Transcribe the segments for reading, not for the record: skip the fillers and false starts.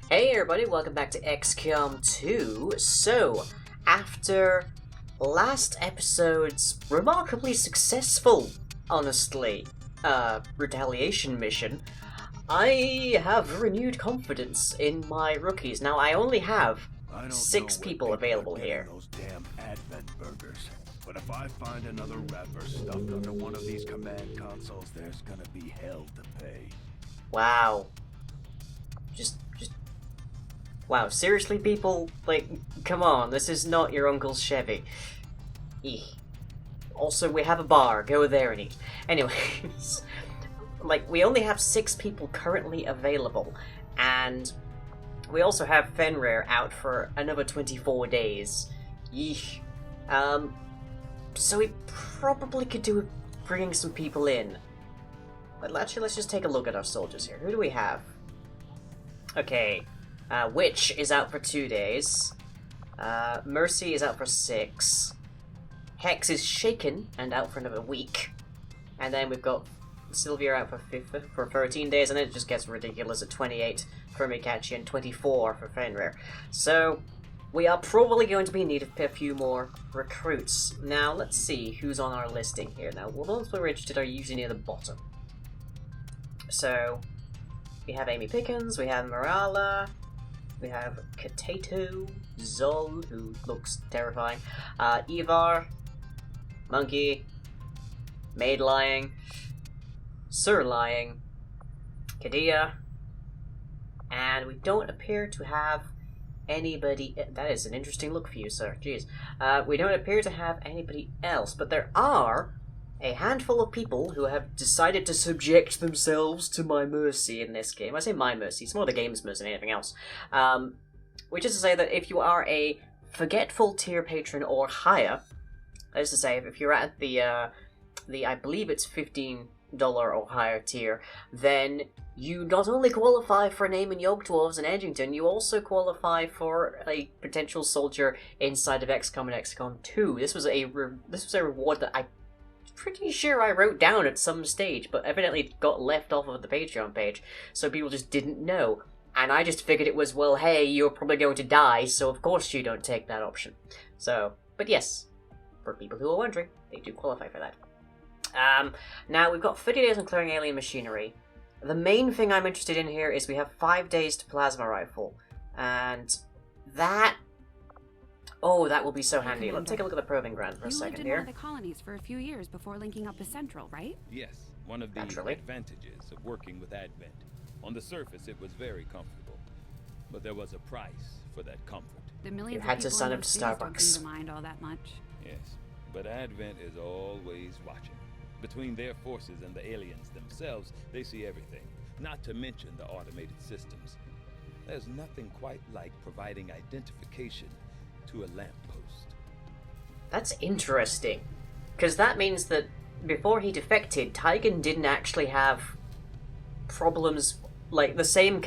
Hey everybody, welcome back to XCOM 2. So, after last episode's remarkably successful, honestly, retaliation mission, I have renewed confidence in my rookies. Now, I only have 6 people available here. Those damn Advent burgers. But if I find another wrapper stuffed under one of these command consoles, there's gonna be hell to pay. Wow. Wow, seriously, people? Like, come on, this is not your uncle's Chevy. Eeh. Also, we have a bar, go there and eat. Anyways, like, we only have 6 people currently available, and we also have Fenrir out for another 24 days. Yeesh. So we probably could do with bringing some people in. But actually, let's just take a look at our soldiers here. Who do we have? Okay. Witch is out for 2 days. Mercy is out for 6. Hex is shaken and out for another week. And then we've got Sylvia out for 13 days, and then it just gets ridiculous at 28 for Mikachi and 24 for Fenrir. So, we are probably going to be in need of a few more recruits. Now, let's see who's on our listing here. Now, the ones we're interested are usually near the bottom. So, we have Amy Pickens, we have Marala, we have Katato, Zol, who looks terrifying, Ivar, Monkey, Maid Lying, Sir Lying, Kadia, and we don't appear to have anybody. That is an interesting look for you, sir. Jeez. We don't appear to have anybody else, but there are a handful of people who have decided to subject themselves to my mercy in this game. I say my mercy, it's more the game's mercy than anything else. Which is to say that if you are a forgetful tier patron or higher, that is to say, if you're at the I believe it's $15 or higher tier, then you not only qualify for a name in Yoke Dwarves in Edgington, you also qualify for a potential soldier inside of XCOM and XCOM 2. This was a reward that I'm pretty sure I wrote down at some stage, but evidently got left off of the Patreon page, so people just didn't know. And I just figured it was, well, hey, you're probably going to die, so of course you don't take that option. So, but yes, for people who are wondering, they do qualify for that. Now, we've got 30 days on clearing alien machinery. The main thing I'm interested in here is we have 5 days to plasma rifle, and that... Oh, that will be so handy. Let's take a look at the probing ground for a second here. You lived in one of the colonies for a few years before linking up with Central, right? Yes, one of the advantages of working with Advent. On the surface, it was very comfortable, but there was a price for that comfort. The millions You of had to people sign in up those to cities don't Starbucks. seem to mind all that much. Yes, but Advent is always watching. Between their forces and the aliens themselves, they see everything, not to mention the automated systems. There's nothing quite like providing identification to a lamppost. That's interesting, because that means that before he defected, Tygan didn't actually have problems like the same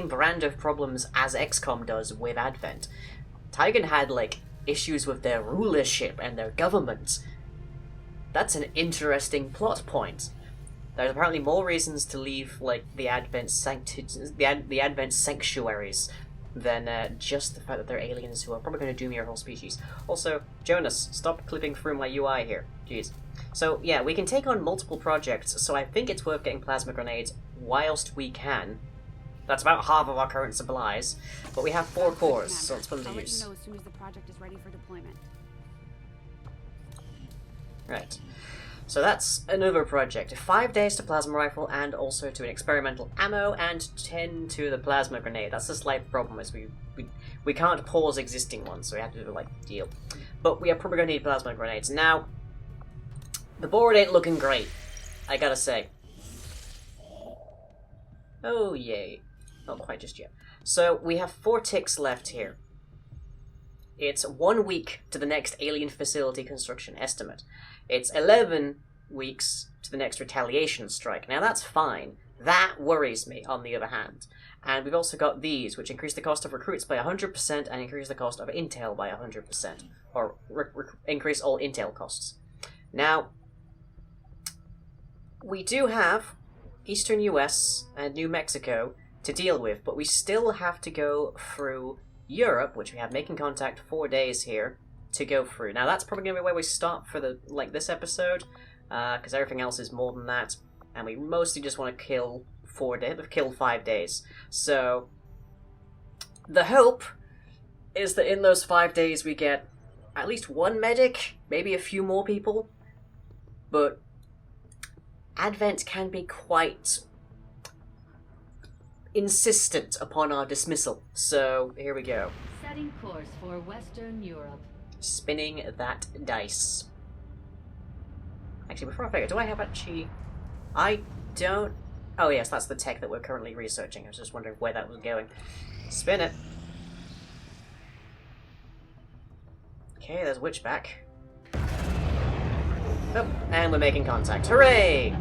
brand of problems as XCOM does with Advent. Tygan had like issues with their rulership and their government. That's an interesting plot point. There's apparently more reasons to leave like the Advent sanctuaries than just the fact that they're aliens who are probably going to doom your whole species. Also, Jonas, stop clipping through my UI here. Jeez. So, yeah, we can take on multiple projects, so I think it's worth getting plasma grenades whilst we can. That's about half of our current supplies, but we have 4 cores, so let's put them to use. I'll let you know as soon as the project is ready for deployment. Right. So that's another project. 5 days to plasma rifle and also to an experimental ammo and 10 to the plasma grenade. That's the slight problem is we can't pause existing ones, so we have to do like deal. But we are probably gonna need plasma grenades. Now, the board ain't looking great, I gotta say. Oh yay. Not quite just yet. So we have 4 ticks left here. It's 1 week to the next alien facility construction estimate. It's 11 weeks to the next retaliation strike. Now that's fine. That worries me, on the other hand. And we've also got these, which increase the cost of recruits by 100% and increase the cost of intel by 100%. Or increase all intel costs. Now, we do have Eastern US and New Mexico to deal with, but we still have to go through Europe, which we have making contact 4 days here to go through. Now that's probably going to be where we stop for the this episode, because everything else is more than that, and we mostly just want to kill 5 days. So the hope is that in those 5 days we get at least one medic, maybe a few more people, but Advent can be quite insistent upon our dismissal. So here we go. Setting course for Western Europe. Spinning that dice. Actually, before I forget, do I have actually... I don't... Oh yes, that's the tech that we're currently researching. I was just wondering where that was going. Spin it. Okay, there's Witchback. Oh, and we're making contact. Hooray!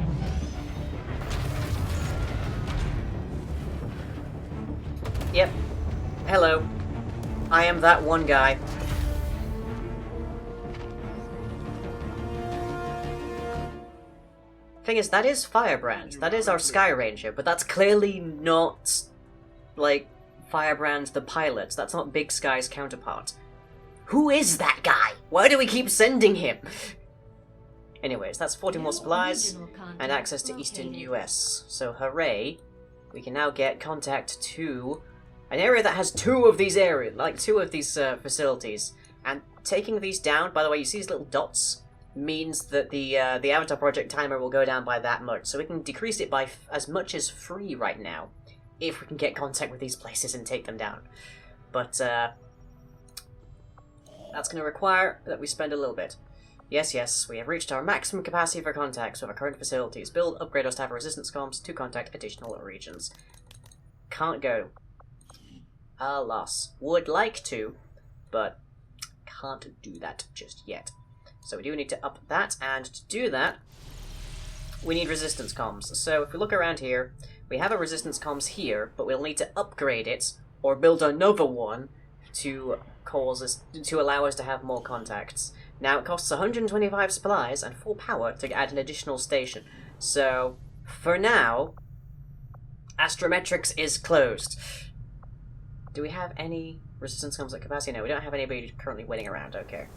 Yep. Hello. I am that one guy. Thing is, that is Firebrand. That is our Sky Ranger, but that's clearly not, like, Firebrand the pilot. That's not Big Sky's counterpart. Who is that guy? Why do we keep sending him? Anyways, that's 40 more supplies and access to Eastern US. So, hooray. We can now get contact to an area that has two of these facilities. And taking these down, by the way, you see these little dots? Means that the Avatar Project timer will go down by that much. So we can decrease it by as much as 3 right now, if we can get contact with these places and take them down. But, that's going to require that we spend a little bit. Yes, we have reached our maximum capacity for contacts with our current facilities. Build, upgrade our staff resistance comms to contact additional regions. Can't go. Alas. Would like to, but can't do that just yet. So we do need to up that, and to do that, we need resistance comms. So if we look around here, we have a resistance comms here, but we'll need to upgrade it, or build another one, to allow us to have more contacts. Now it costs 125 supplies and 4 power to add an additional station. So, for now, Astrometrics is closed. Do we have any resistance comms at capacity? No, we don't have anybody currently waiting around, okay.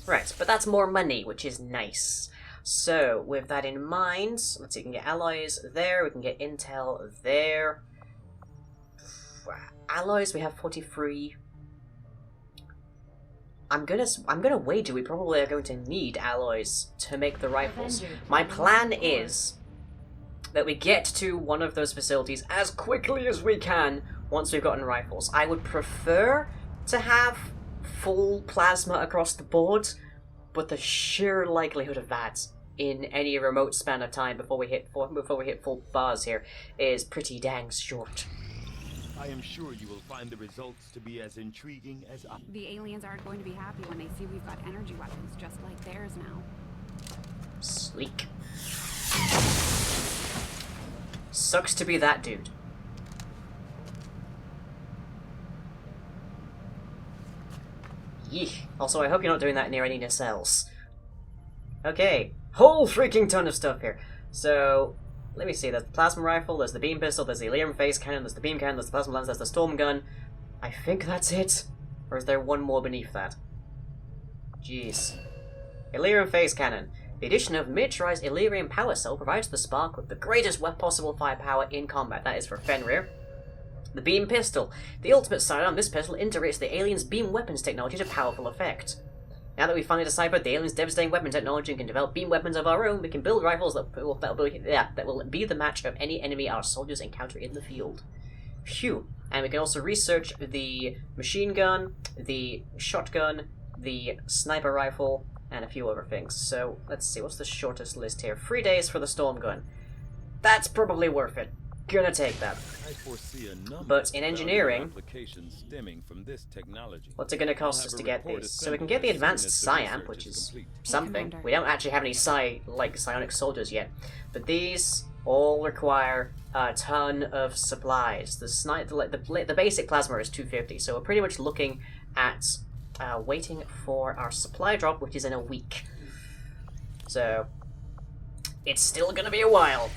Right, but that's more money, which is nice. So, with that in mind, let's see, we can get alloys there, we can get intel there. Alloys, we have 43. I'm gonna wager we probably are going to need alloys to make the rifles. My plan is that we get to one of those facilities as quickly as we can once we've gotten rifles. I would prefer to have full plasma across the board, but the sheer likelihood of that in any remote span of time before we hit full bars here is pretty dang short. I am sure you will find the results to be as intriguing as I. The aliens aren't going to be happy when they see we've got energy weapons just like theirs now. Sleek. Sucks to be that dude. Yeesh. Also, I hope you're not doing that near any nacelles. Okay. Whole freaking ton of stuff here. So, let me see. There's the plasma rifle, there's the beam pistol, there's the Elerium phase cannon, there's the beam cannon, there's the plasma lance, there's the storm gun. I think that's it. Or is there one more beneath that? Jeez. Elerium phase cannon. The addition of miniaturized Elerium power cell provides the spark with the greatest possible firepower in combat. That is for Fenrir. The beam pistol. The ultimate sidearm, this pistol integrates the aliens' beam weapons technology to powerful effect. Now that we've finally deciphered the aliens' devastating weapon technology and can develop beam weapons of our own, we can build rifles that will be the match of any enemy our soldiers encounter in the field. Phew. And we can also research the machine gun, the shotgun, the sniper rifle, and a few other things. So, let's see, what's the shortest list here? 3 days for the storm gun. That's probably worth it. Gonna take that. I foresee a number But in of engineering, applications stemming from this technology. what's it gonna cost us to get these? So we can get the advanced Psiamp, which is something. We don't actually have any psionic soldiers yet. But these all require a ton of supplies. The basic plasma is 250, so we're pretty much looking at waiting for our supply drop, which is in a week. So, it's still gonna be a while.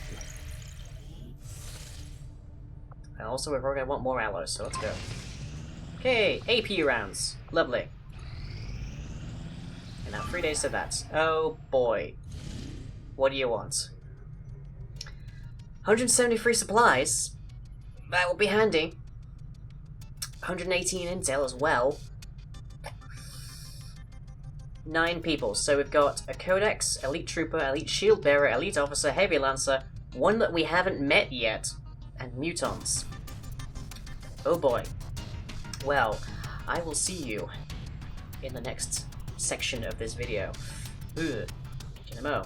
And also, we're probably gonna want more alloys, so let's go. Okay, AP rounds. Lovely. And now 3 days to that. Oh boy. What do you want? 173 supplies. That will be handy. 118 intel as well. 9 people. So we've got a Codex, Elite Trooper, Elite Shield Bearer, Elite Officer, Heavy Lancer, one that we haven't met yet, and Mutants. Oh boy. Well, I will see you in the next section of this video. Ugh. In a mo.